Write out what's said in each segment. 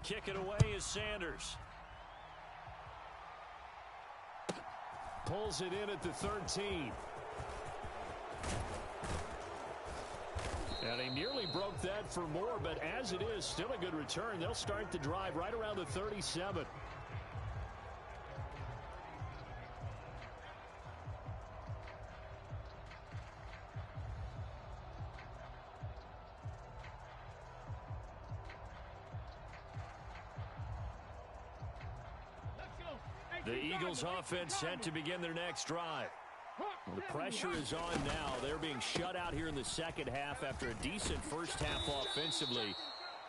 kick it away is Sanders. Pulls it in at the 13. And he nearly broke that for more, but as it is, still a good return. They'll start the drive right around the 37. The Eagles offense set to begin their next drive. Well, the pressure is on now. They're being shut out here in the second half after a decent first half offensively.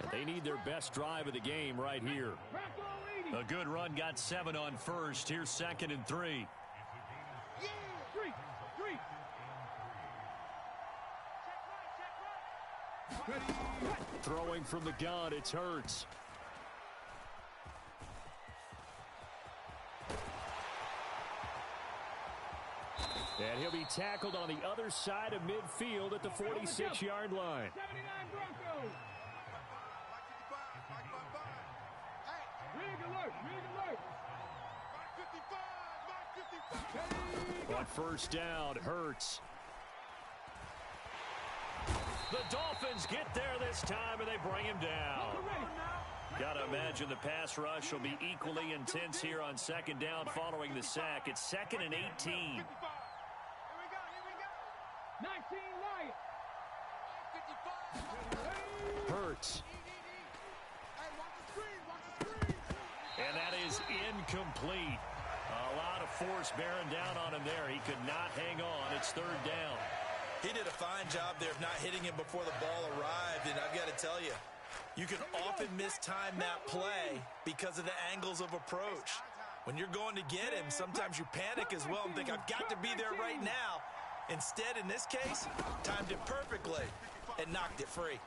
And they need their best drive of the game right here. A good run got 7 on first. Here's 2nd and 3. Throwing from the gun, it's Hurts. And he'll be tackled on the other side of midfield at the 46-yard line. On first down, Hurts. The Dolphins get there this time, and they bring him down. Got to imagine the pass rush will be equally intense here on second down following the sack. It's 2nd and 18. 19 Lions. Hurts. And that is incomplete. A lot of force bearing down on him there. He could not hang on. It's 3rd down. He did a fine job there of not hitting him before the ball arrived. And I've got to tell you, you can often mistime that play because of the angles of approach. When you're going to get him, sometimes you panic as well and think, I've got to be there right now. Instead, in this case, timed it perfectly and knocked it free.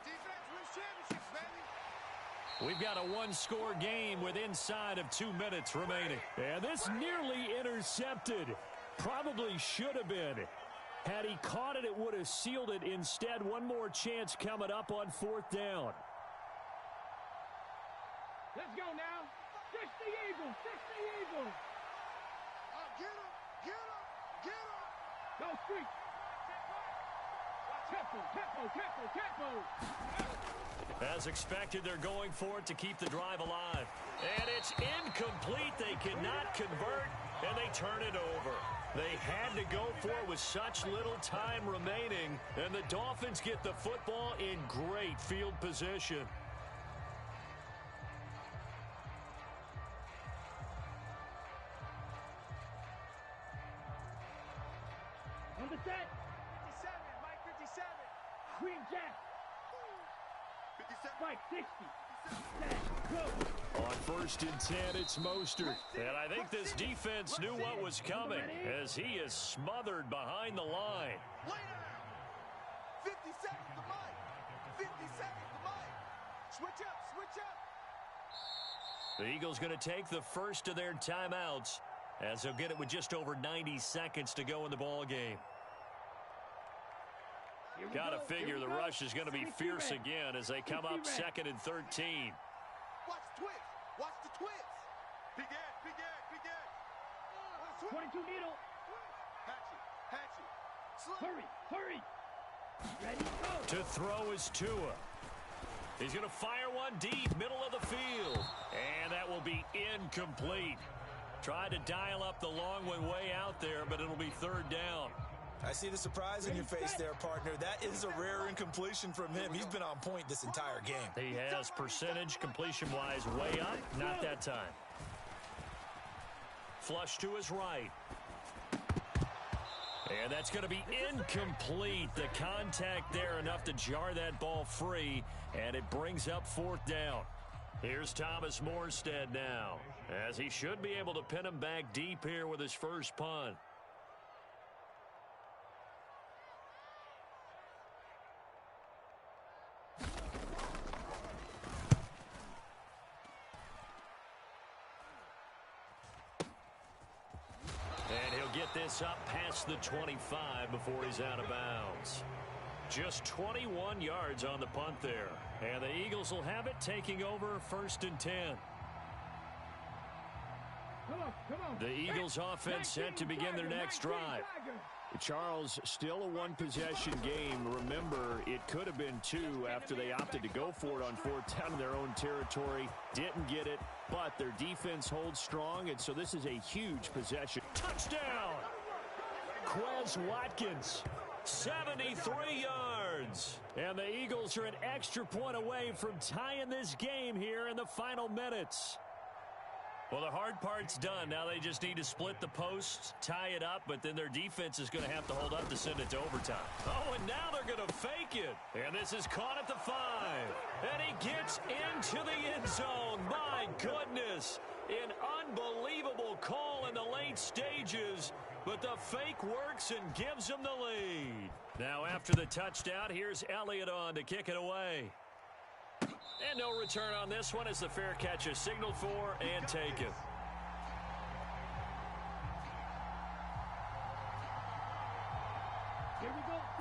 We've got a one-score game with inside of 2 minutes remaining. And this nearly intercepted. Probably should have been. Had he caught it, it would have sealed it. Instead, one more chance coming up on 4th down. Let's go now. Fix the Eagles. Fix the Eagles. Get him. Get him. Get him. Go street. Tempo. As expected, they're going for it to keep the drive alive. And it's incomplete. They cannot convert, and they turn it over. They had to go for it with such little time remaining, and the Dolphins get the football in great field position. On the set. 57, Mike 57. Green Jack. 57. Mike 60. Go. On 1st and 10, it's Mostert. And I think this defense knew what was coming as he is smothered behind the line. Lay down. 50 seconds to Mike. 50 seconds to Mike. Switch up. The Eagles going to take the first of their timeouts as they'll get it with just over 90 seconds to go in the ball game. Got to figure the rush is going to be fierce again as they come up 2nd and 13. Watch the twist. Watch the twist. Big edge. 22 needle. Hatchet. Hurry. Ready, go. To throw is Tua. He's going to fire one deep, middle of the field. And that will be incomplete. Tried to dial up the long one way out there, but it'll be 3rd down. I see the surprise in your face there, partner. That is a rare incompletion from him. He's been on point this entire game. He has percentage completion-wise way up. Not that time. Flush to his right. And that's going to be incomplete. The contact there enough to jar that ball free, and it brings up 4th down. Here's Thomas Morstead now, as he should be able to pin him back deep here with his first punt. And he'll get this up past the 25 before he's out of bounds. Just 21 yards on the punt there. And the Eagles will have it, taking over 1st and 10. Come on. The Eagles offense set to begin their next drive. Charles, still a one-possession game. Remember, it could have been 2 after they opted to go for it on 4th down in their own territory. Didn't get it, but their defense holds strong, and so this is a huge possession. Touchdown! Quez Watkins, 73 yards. And the Eagles are an extra point away from tying this game here in the final minutes. Well, the hard part's done. Now they just need to split the posts, tie it up, but then their defense is going to have to hold up to send it to overtime. Oh, and now they're going to fake it. And this is caught at the 5. And he gets into the end zone. My goodness. An unbelievable call in the late stages, but the fake works and gives them the lead. Now after the touchdown, here's Elliott on to kick it away. And no return on this one as the fair catch is signaled for and taken.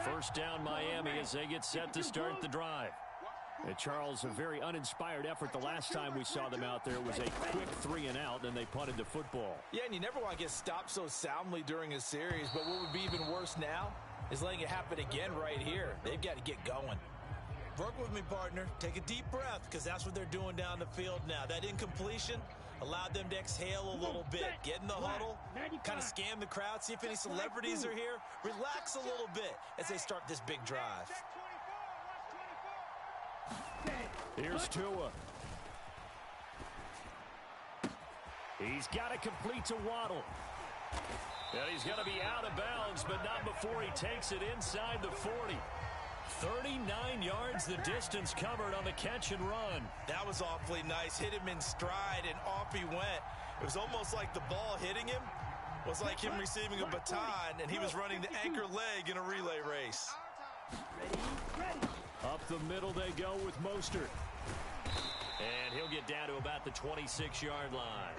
First down Miami as they get set to start the drive. And Charles, a very uninspired effort the last time we saw them out there. It was a quick 3 and out, and they punted the football. Yeah, and you never want to get stopped so soundly during a series, but what would be even worse now is letting it happen again right here. They've got to get going. Work with me, partner. Take a deep breath, because that's what they're doing down the field now. That incompletion allowed them to exhale a little bit. Get in the huddle, kind of scan the crowd, see if any celebrities are here. Relax a little bit as they start this big drive. Here's Tua. He's got to complete to Waddle. And he's going to be out of bounds, but not before he takes it inside the 40. 39 yards the distance covered on the catch and run. That was awfully nice. Hit him in stride, and off he went. It was almost like the ball hitting him was like him receiving a baton, and he was running the anchor leg in a relay race. Up the middle they go with Mostert. And he'll get down to about the 26-yard line.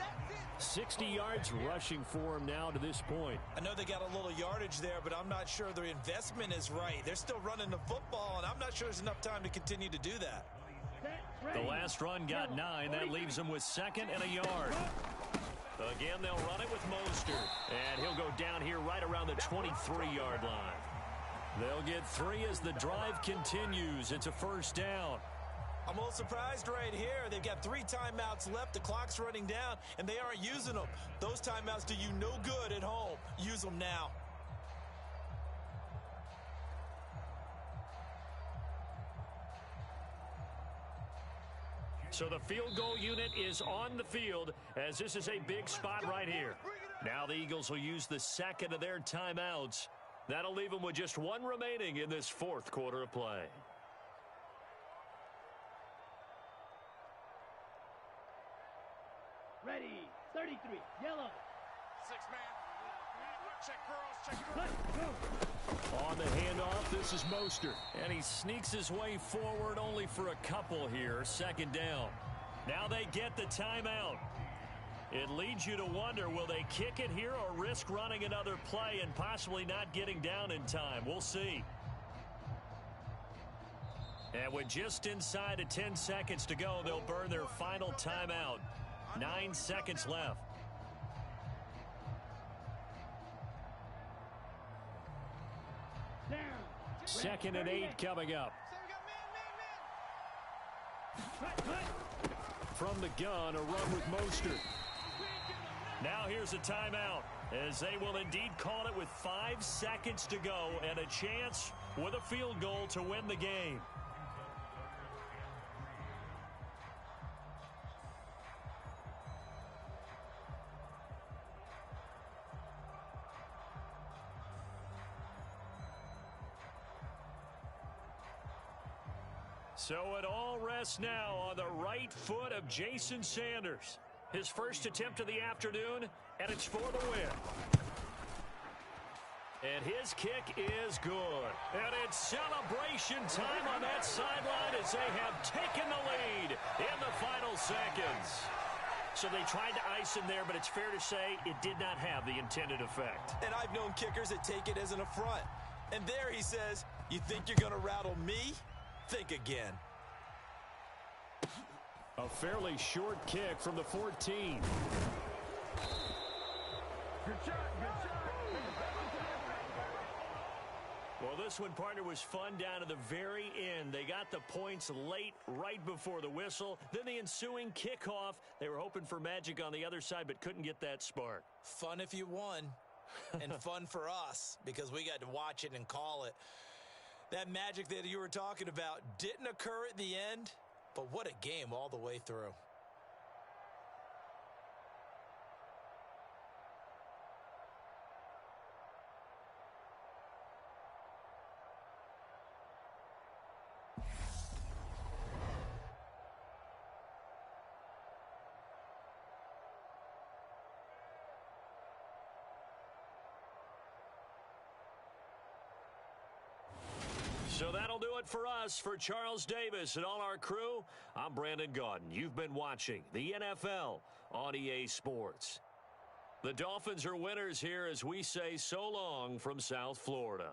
60 yards rushing for him now to this point. I know they got a little yardage there, but I'm not sure their investment is right. They're still running the football, and I'm not sure there's enough time to continue to do that. The last run got 9. That leaves them with 2nd and a yard. Again, they'll run it with Mostert. And he'll go down here right around the 23-yard line. They'll get 3 as the drive continues. It's a first down. I'm a little surprised right here. They've got 3 timeouts left. The clock's running down, and they aren't using them. Those timeouts do you no good at home. Use them now. So the field goal unit is on the field as this is a big spot right here. Now the Eagles will use the 2nd of their timeouts. That'll leave them with just 1 remaining in this 4th quarter of play. Ready, 33, yellow. 6-man. Check girls, check girls. On the handoff, this is Mostert. And he sneaks his way forward only for a couple here. 2nd down. Now they get the timeout. It leads you to wonder, will they kick it here or risk running another play and possibly not getting down in time? We'll see. And with just inside of 10 seconds to go, they'll burn their final timeout. 9 seconds left. Down. 2nd and 8 coming up. From the gun, a run with Mostert. Now here's a timeout as they will indeed call it with 5 seconds to go and a chance with a field goal to win the game. So it all rests now on the right foot of Jason Sanders. His first attempt of the afternoon, and it's for the win. And his kick is good. And it's celebration time on that sideline as they have taken the lead in the final seconds. So they tried to ice him there, but it's fair to say it did not have the intended effect. And I've known kickers that take it as an affront. And there he says, You think you're going to rattle me? Think again. A fairly short kick from the 14. Good shot, good shot. Well, this one, partner, was fun down to the very end. They got the points late, right before the whistle. Then the ensuing kickoff. They were hoping for magic on the other side, but couldn't get that spark. Fun if you won, and fun for us, because we got to watch it and call it. That magic that you were talking about didn't occur at the end, but what a game all the way through. So that'll do it for us. For Charles Davis and all our crew, I'm Brandon Gaudin. You've been watching the NFL on EA Sports. The Dolphins are winners here as we say so long from South Florida.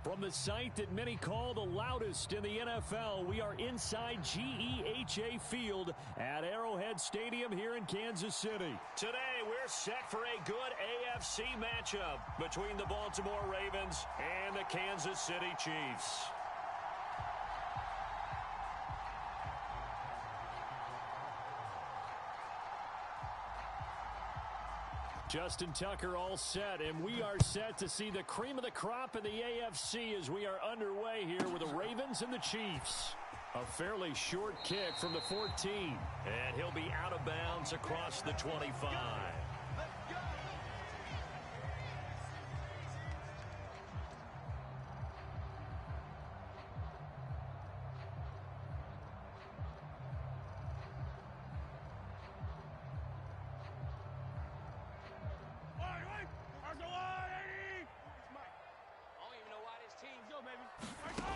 From the site that many call the loudest in the NFL, we are inside GEHA Field at Arrowhead Stadium here in Kansas City. Today, we're set for a good AFC matchup between the Baltimore Ravens and the Kansas City Chiefs. Justin Tucker all set, and we are set to see the cream of the crop in the AFC as we are underway here with the Ravens and the Chiefs. A fairly short kick from the 14, and he'll be out of bounds across the 25.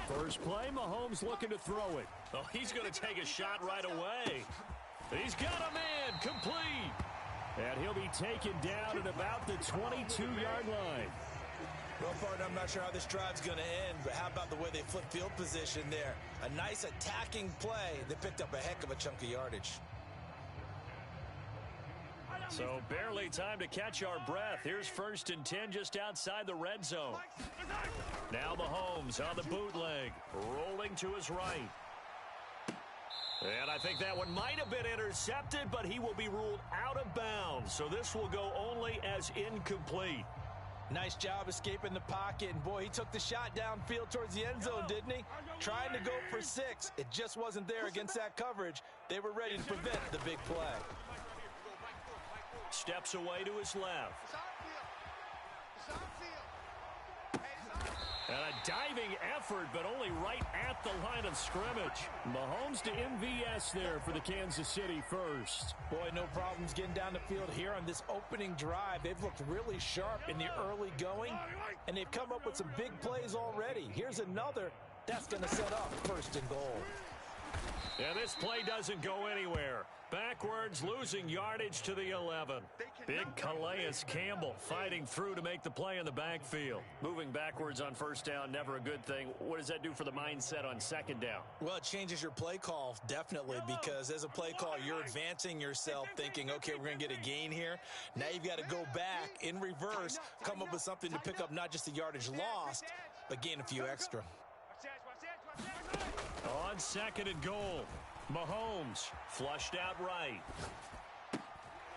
First play, Mahomes looking to throw it. Oh, he's going to take a shot right away. He's got a man complete. And he'll be taken down at about the 22-yard line. Well, partner, I'm not sure how this drive's going to end, but how about the way they flip field position there? A nice attacking play. They picked up a heck of a chunk of yardage. So barely time to catch our breath. Here's 1st and 10 just outside the red zone. Now Mahomes on the bootleg, rolling to his right. And I think that one might have been intercepted, but he will be ruled out of bounds. So this will go only as incomplete. Nice job escaping the pocket. And, boy, he took the shot downfield towards the end zone, didn't he? Trying to go for 6. It just wasn't there against that coverage. They were ready to prevent the big play. Steps away to his left. And a diving effort, but only right at the line of scrimmage. Mahomes to MVS there for the Kansas City first. Boy, no problems getting down the field here on this opening drive. They've looked really sharp in the early going, and they've come up with some big plays already. Here's another. That's going to set up 1st and goal. Yeah, this play doesn't go anywhere. Backwards, losing yardage to the 11. Big Calais Campbell fighting through to make the play in the backfield. Moving backwards on 1st down, never a good thing. What does that do for the mindset on 2nd down? Well, it changes your play call, definitely, because as a play call, you're advancing yourself thinking, okay, we're going to get a gain here. Now you've got to go back in reverse, come up with something to pick up not just the yardage lost, but gain a few extra. On 2nd and goal, Mahomes flushed out right.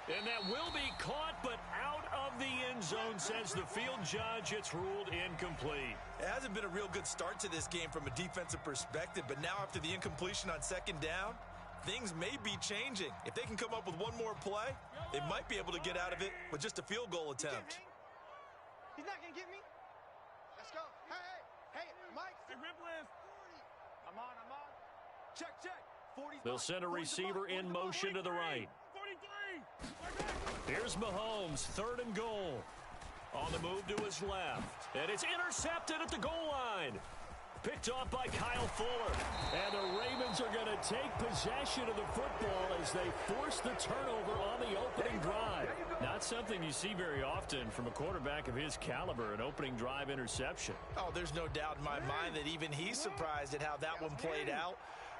And that will be caught, but out of the end zone, says the field judge. It's ruled incomplete. It hasn't been a real good start to this game from a defensive perspective, but now after the incompletion on 2nd down, things may be changing. If they can come up with one more play, they might be able to get out of it with just a field goal attempt. He's not going to get me. Let's go. Hey, Mike. I'm on. Check. 40. They'll send a receiver in motion to the right. 43. Here's Mahomes, 3rd and goal. On the move to his left. And it's intercepted at the goal line. Picked off by Kyle Fuller. And the Ravens are going to take possession of the football as they force the turnover on the opening drive. Not something you see very often from a quarterback of his caliber, an opening drive interception. Oh, there's no doubt in my mind that even he's surprised at how that one played out.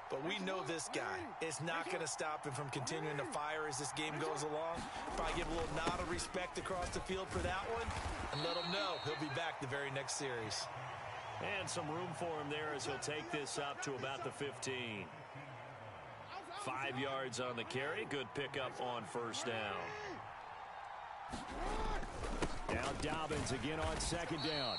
But we know this guy is not going to stop him from continuing to fire as this game goes along. Probably give a little nod of respect across the field for that one and let him know he'll be back the very next series. And some room for him there as he'll take this up to about the 15. 5 yards on the carry. Good pickup on 1st down. Now Dobbins again on 2nd down.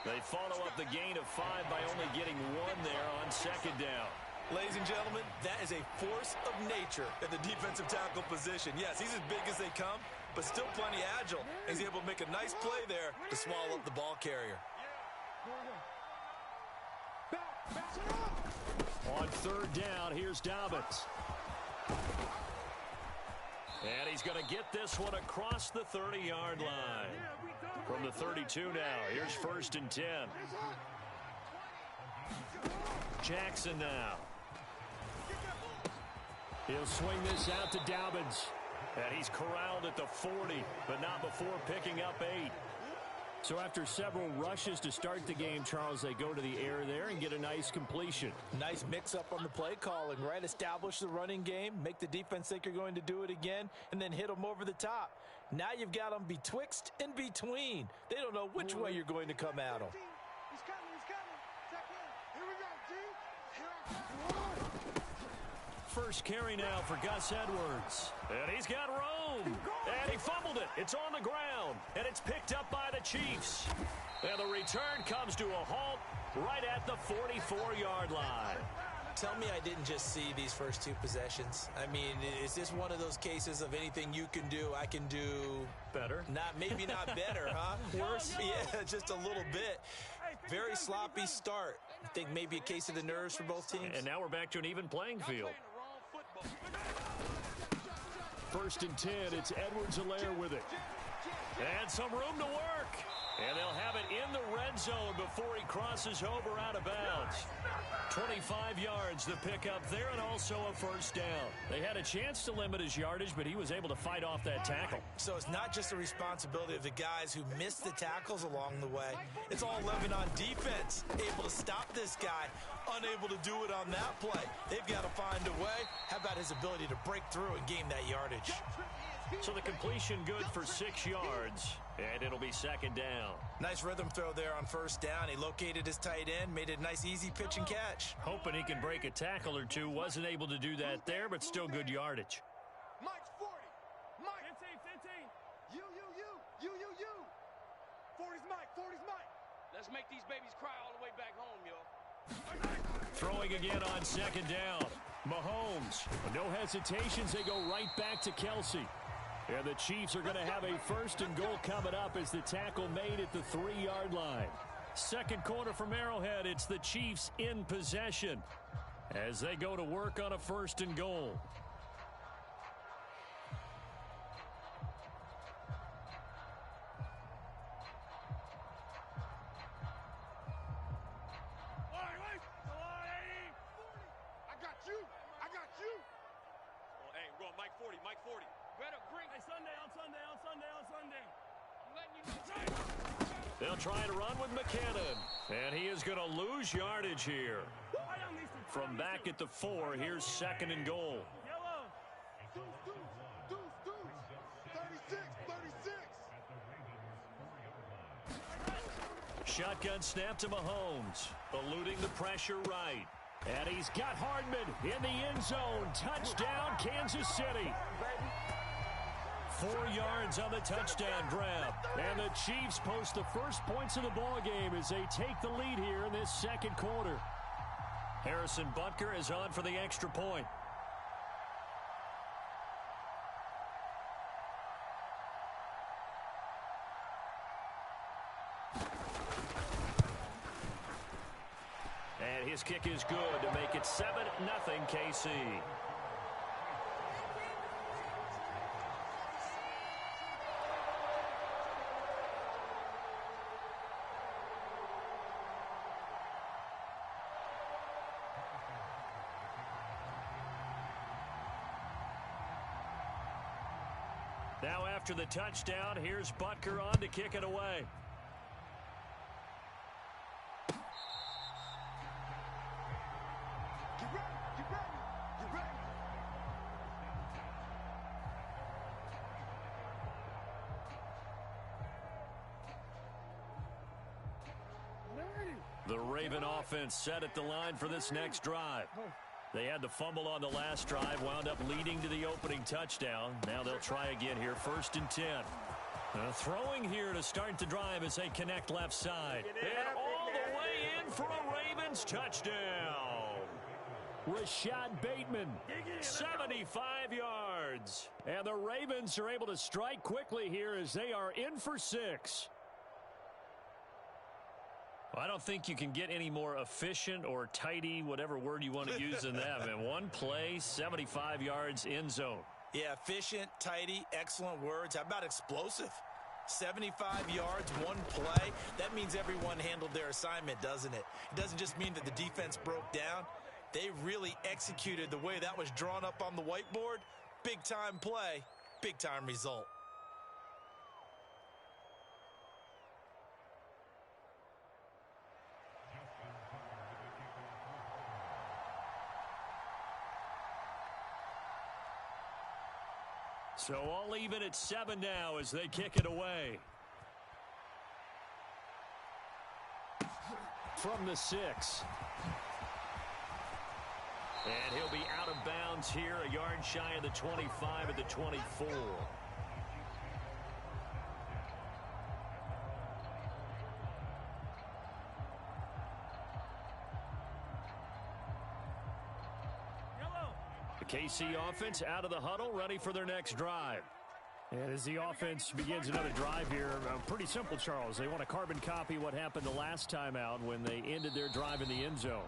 They follow up the gain of 5 by only getting 1 there on 2nd down. Ladies and gentlemen, that is a force of nature in the defensive tackle position. Yes, he's as big as they come, but still plenty agile. He's able to make a nice play there to swallow up the ball carrier. On 3rd down, here's Dobbins. And he's going to get this one across the 30-yard line. From the 32 now, here's 1st and 10. Jackson now. He'll swing this out to Dobbins. And he's corralled at the 40, but not before picking up 8. So after several rushes to start the game, Charles, they go to the air there and get a nice completion. Nice mix-up on the play calling, right? Establish the running game, make the defense think you're going to do it again, and then hit them over the top. Now you've got them betwixt and between. They don't know which way you're going to come at them. He's coming. Check in. Here we go, G. First carry now for Gus Edwards. And he's got room. And he fumbled it. It's on the ground. And it's picked up by the Chiefs. And the return comes to a halt right at the 44-yard line. Tell me I didn't just see these first two possessions. I mean, is this one of those cases of anything you can do, I can do better? Maybe not better, huh? Worse? Yeah, just a little bit. Very sloppy start. I think maybe a case of the nerves for both teams. And now we're back to an even playing field. First and 10, it's Edwards-Helaire with it. And some room to work. And they'll have it in the red zone before he crosses over out of bounds. 25 yards the pickup there, and also a first down. They had a chance to limit his yardage, but he was able to fight off that tackle. So it's not just the responsibility of the guys who missed the tackles along the way. It's all living on defense. Able to stop this guy, unable to do it on that play. They've got to find a way. How about his ability to break through and gain that yardage? So the completion good for 6 yards, and it'll be second down. Nice rhythm throw there on first down. He located his tight end, made it a nice, easy pitch and catch. Hoping he can break a tackle or two. Wasn't able to do that there, but still good yardage. Mike's 40. Mike. 15. You. 40's Mike. 40's Mike. Let's make these babies cry all the way back home, yo. Throwing again on second down. Mahomes. No hesitations. They go right back to Kelsey. And the Chiefs are going to have a first and goal coming up as the tackle made at the 3-yard line. Second quarter from Arrowhead. It's the Chiefs in possession as they go to work on a first and goal. They'll try to run with McKinnon. And he is going to lose yardage here. From back at the 4, here's second and goal. Shotgun snap to Mahomes. Eluding the pressure right. And he's got Hardman in the end zone. Touchdown, Kansas City. 4 yards on the touchdown grab. And the Chiefs post the first points of the ball game as they take the lead here in this second quarter. Harrison Butker is on for the extra point. And his kick is good to make it 7-0 KC. Now after the touchdown, here's Butker on to kick it away. The Raven offense set at the line for this next drive. They had the fumble on the last drive, wound up leading to the opening touchdown. Now they'll try again here, first and 10. Throwing here to start the drive as they connect left side. And all the way in for a Ravens touchdown. Rashad Bateman, 75 yards. And the Ravens are able to strike quickly here as they are in for 6. I don't think you can get any more efficient or tidy, whatever word you want to use in that. Man, one play, 75 yards, end zone. Yeah, efficient, tidy, excellent words. How about explosive? 75 yards, one play. That means everyone handled their assignment, doesn't it? It doesn't just mean that the defense broke down. They really executed the way that was drawn up on the whiteboard. Big-time play, big-time result. So all even at 7 now as they kick it away. From the 6. And he'll be out of bounds here, a yard shy of the 25 at the 24. The KC offense out of the huddle, ready for their next drive. And as the offense begins another drive here, pretty simple, Charles. They want to carbon copy what happened the last time out when they ended their drive in the end zone.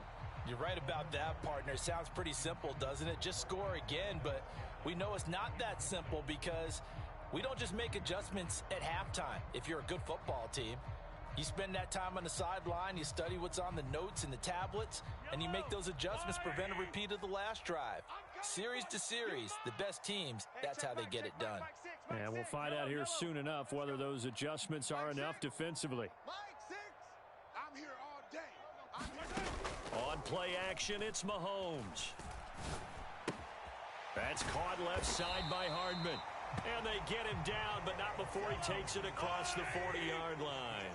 You're right about that, partner. Sounds pretty simple, doesn't it? Just score again, but we know it's not that simple because we don't just make adjustments at halftime if you're a good football team. You spend that time on the sideline, you study what's on the notes and the tablets, and you make those adjustments, prevent a repeat of the last drive. Series to series, the best teams, that's how they get it done. And we'll find out here soon enough whether those adjustments are enough defensively. I'm here all day. On play action, it's Mahomes. That's caught left side by Hardman. And they get him down, but not before he takes it across the 40-yard line.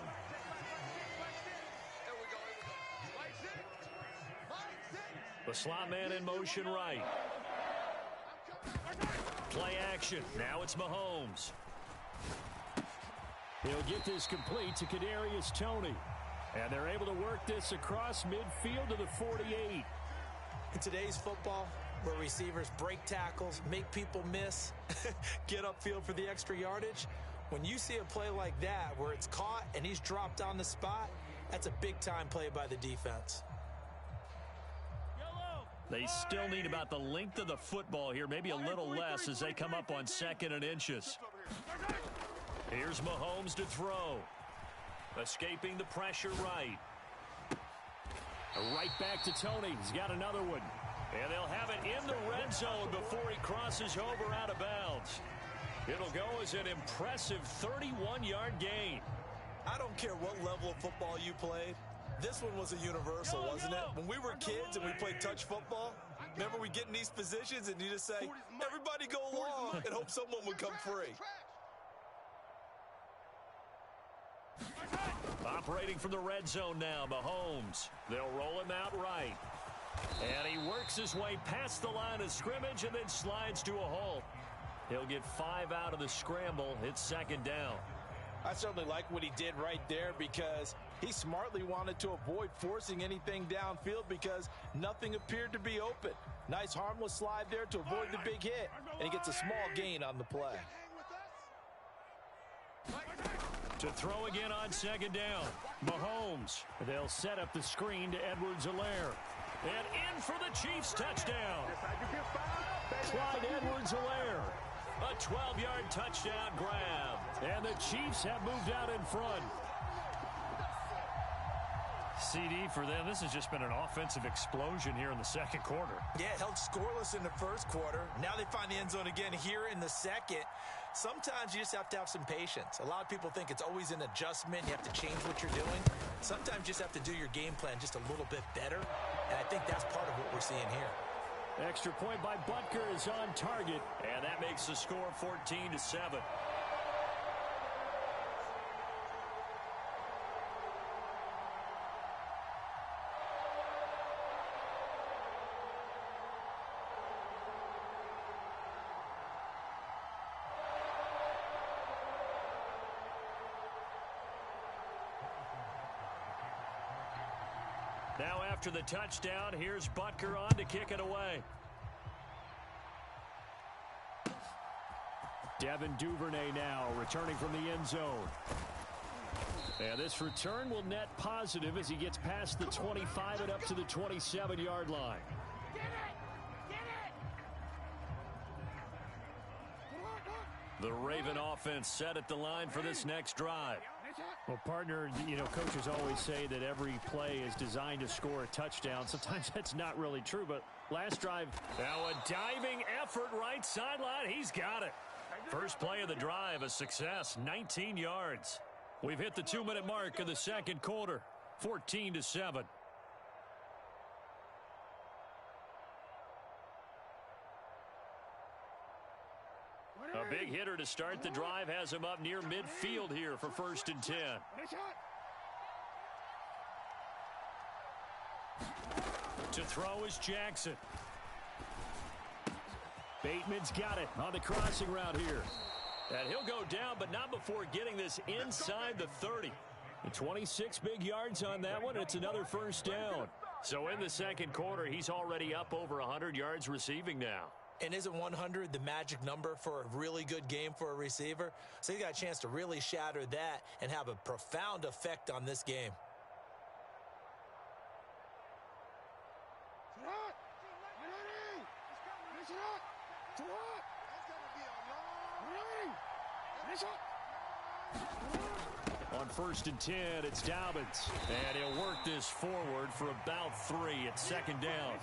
The slot man in motion right. Play action. Now it's Mahomes. He'll get this complete to Kadarius Toney. And they're able to work this across midfield to the 48. In today's football, where receivers break tackles, make people miss, get upfield for the extra yardage, when you see a play like that where it's caught and he's dropped on the spot, that's a big-time play by the defense. They still need about the length of the football here, maybe a little less as they come up on 2nd and inches. Here's Mahomes to throw. Escaping the pressure right. Right back to Toney. He's got another one. And they'll have it in the red zone before he crosses over out of bounds. It'll go as an impressive 31-yard gain. I don't care what level of football you played. This one was a universal, wasn't it? When we were kids and we played touch football, remember we get in these positions and you just say, everybody go long and hope someone would come free. Operating from the red zone now, Mahomes. They'll roll him out right. And he works his way past the line of scrimmage and then slides to a halt. He'll get 5 out of the scramble. It's 2nd down. I certainly like what he did right there because he smartly wanted to avoid forcing anything downfield because nothing appeared to be open. Nice harmless slide there to avoid the big hit, and he gets a small gain on the play. To throw again on 2nd down. Mahomes. They'll set up the screen to Edwards-Helaire. And in for the Chiefs touchdown. Clyde Edwards-Helaire. A 12-yard touchdown grab. And the Chiefs have moved out in front. CD for them. This has just been an offensive explosion here in the 2nd quarter. Yeah, held scoreless in the 1st quarter. Now they find the end zone again here in the 2nd. Sometimes you just have to have some patience. A lot of people think it's always an adjustment. You have to change what you're doing. Sometimes you just have to do your game plan just a little bit better. And I think that's part of what we're seeing here. Extra point by Butker is on target. And that makes the score 14-7. Now after the touchdown, here's Butker on to kick it away. Devin Duvernay now returning from the end zone. And this return will net positive as he gets past the 25 and up to the 27-yard line. The Raven offense set at the line for this next drive. Well, partner, coaches always say that every play is designed to score a touchdown. Sometimes that's not really true, but last drive, now a diving effort right sideline. He's got it. First play of the drive, a success, 19 yards. We've hit the 2-minute mark of the 2nd quarter, 14-7. A big hitter to start the drive has him up near midfield here for 1st and 10. To throw is Jackson. Bateman's got it on the crossing route here. And he'll go down, but not before getting this inside the 30. 26 big yards on that one, and it's another first down. So in the second quarter, he's already up over 100 yards receiving now. And isn't 100 the magic number for a really good game for a receiver? So he got a chance to really shatter that and have a profound effect on this game. On 1st and 10, it's Dobbins. And he'll work this forward for about 3 at second down.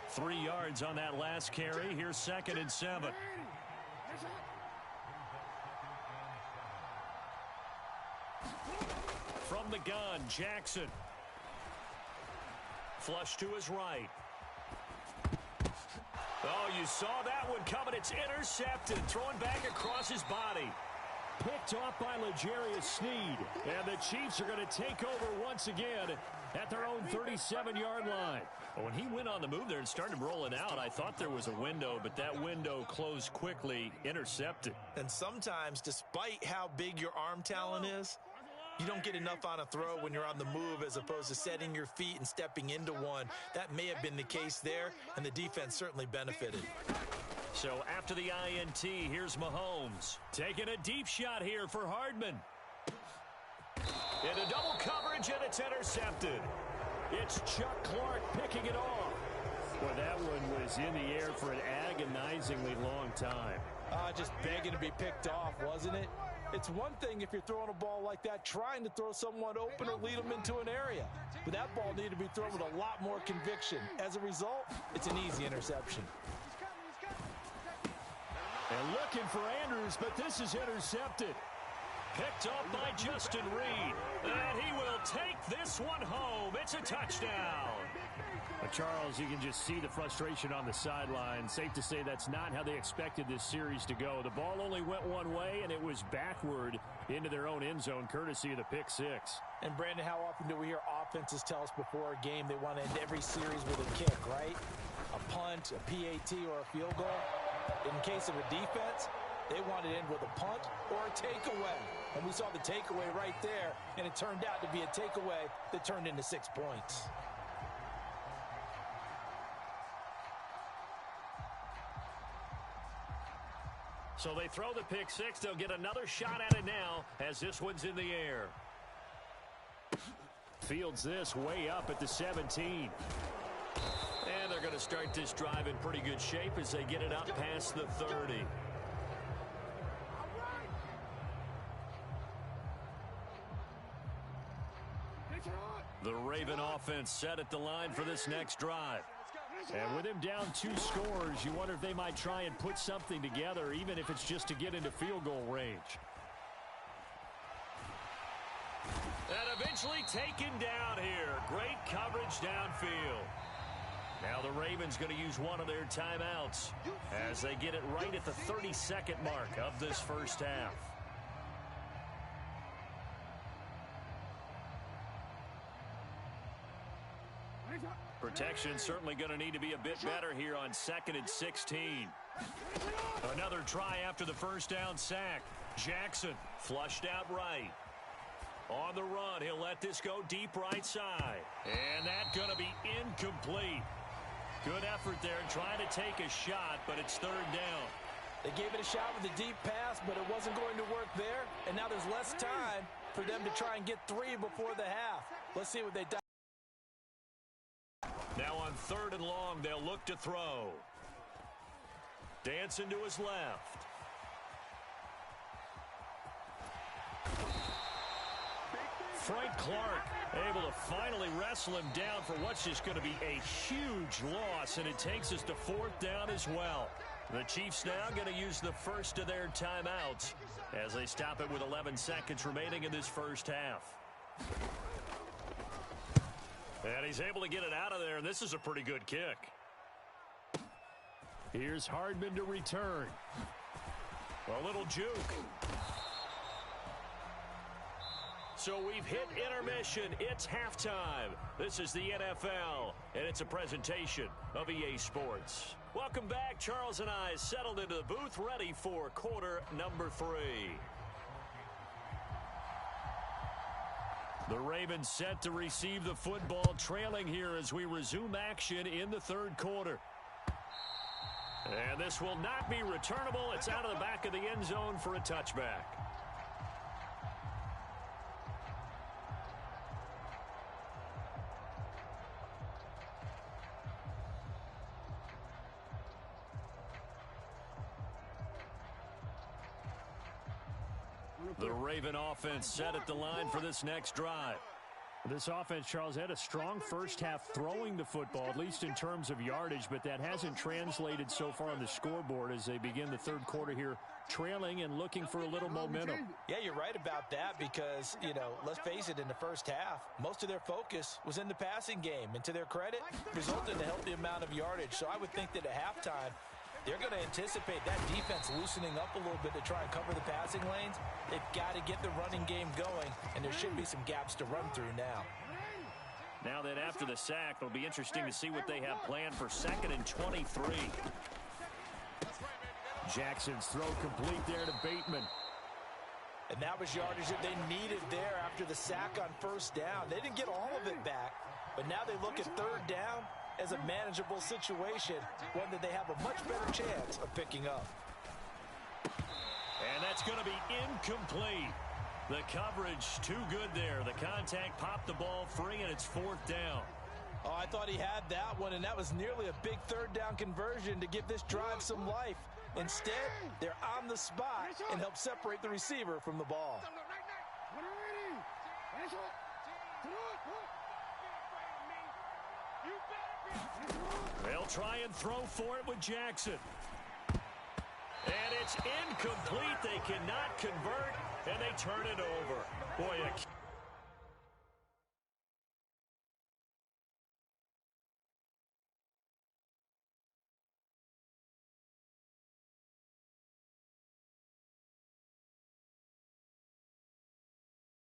3 yards on that last carry. Here's 2nd and 7. From the gun, Jackson. Flush to his right. Oh, you saw that one coming. It's intercepted. Thrown back across his body. Picked off by L'Jarius Sneed. And the Chiefs are going to take over once again at their own 37-yard line. When he went on the move there and started rolling out, I thought there was a window, but that window closed quickly, intercepted. And sometimes, despite how big your arm talent is, you don't get enough on a throw when you're on the move as opposed to setting your feet and stepping into one. That may have been the case there, and the defense certainly benefited. So after the INT, here's Mahomes. Taking a deep shot here for Hardman. Into double coverage, and it's intercepted. It's Chuck Clark picking it off. Well, that one was in the air for an agonizingly long time. Just begging to be picked off, wasn't it? It's one thing if you're throwing a ball like that, trying to throw someone open or lead them into an area. But that ball needed to be thrown with a lot more conviction. As a result, it's an easy interception. And looking for Andrews, but this is intercepted. Picked up by Justin Reed. And he will take this one home. It's a touchdown. But Charles, you can just see the frustration on the sideline. Safe to say that's not how they expected this series to go. The ball only went one way, and it was backward into their own end zone, courtesy of the pick six. And, Brandon, how often do we hear offenses tell us before a game they want to end every series with a kick, right? A punt, a PAT, or a field goal. In case of a defense, they want to end with a punt or a takeaway. And we saw the takeaway right there, and it turned out to be a takeaway that turned into 6 points. So they throw the pick six. They'll get another shot at it now as this one's in the air. Fields this way up at the 17. And they're going to start this drive in pretty good shape as they get it up past the 30. The Raven offense set at the line for this next drive. And with him down 2 scores, you wonder if they might try and put something together, even if it's just to get into field goal range. And eventually taken down here. Great coverage downfield. Now the Ravens going to use one of their timeouts as they get it right at the 32nd mark of this first half. Protection certainly going to need to be a bit better here on 2nd and 16. Another try after the first down sack. Jackson flushed out right. On the run, he'll let this go deep right side. And that's going to be incomplete. Good effort there trying to take a shot, but it's 3rd down. They gave it a shot with a deep pass, but it wasn't going to work there. And now there's less time for them to try and get 3 before the half. Let's see what they do. Now on 3rd and long, they'll look to throw. Dancing to his left. Frank Clark able to finally wrestle him down for what's just going to be a huge loss, and it takes us to 4th down as well. The Chiefs now going to use the first of their timeouts as they stop it with 11 seconds remaining in this first half. And he's able to get it out of there, and this is a pretty good kick. Here's Hardman to return. A little juke. So we've hit intermission. It's halftime. This is the NFL, and it's a presentation of EA Sports. Welcome back. Charles and I settled into the booth, ready for quarter number 3. The Ravens set to receive the football, trailing here as we resume action in the third quarter. And this will not be returnable. It's out of the back of the end zone for a touchback. The Raven offense set at the line for this next drive. This offense, Charles, had a strong first half throwing the football, at least in terms of yardage, but that hasn't translated so far on the scoreboard as they begin the third quarter here, trailing and looking for a little momentum. Yeah, you're right about that because, let's face it, in the first half, most of their focus was in the passing game. And to their credit, resulted in a healthy amount of yardage. So I would think that at halftime, they're going to anticipate that defense loosening up a little bit to try and cover the passing lanes. They've got to get the running game going, and there should be some gaps to run through now. Now then, after the sack, it'll be interesting to see what they have planned for 2nd and 23. Jackson's throw complete there to Bateman. And that was yardage that they needed there after the sack on first down. They didn't get all of it back, but now they look at third down as a manageable situation, one that they have a much better chance of picking up. And that's going to be incomplete. The coverage too good there. The contact popped the ball free, and it's 4th down. Oh, I thought he had that one, and that was nearly a big third down conversion to give this drive some life. Instead, they're on the spot and help separate the receiver from the ball. They'll try and throw for it with Jackson. And it's incomplete. They cannot convert, and they turn it over. Boy,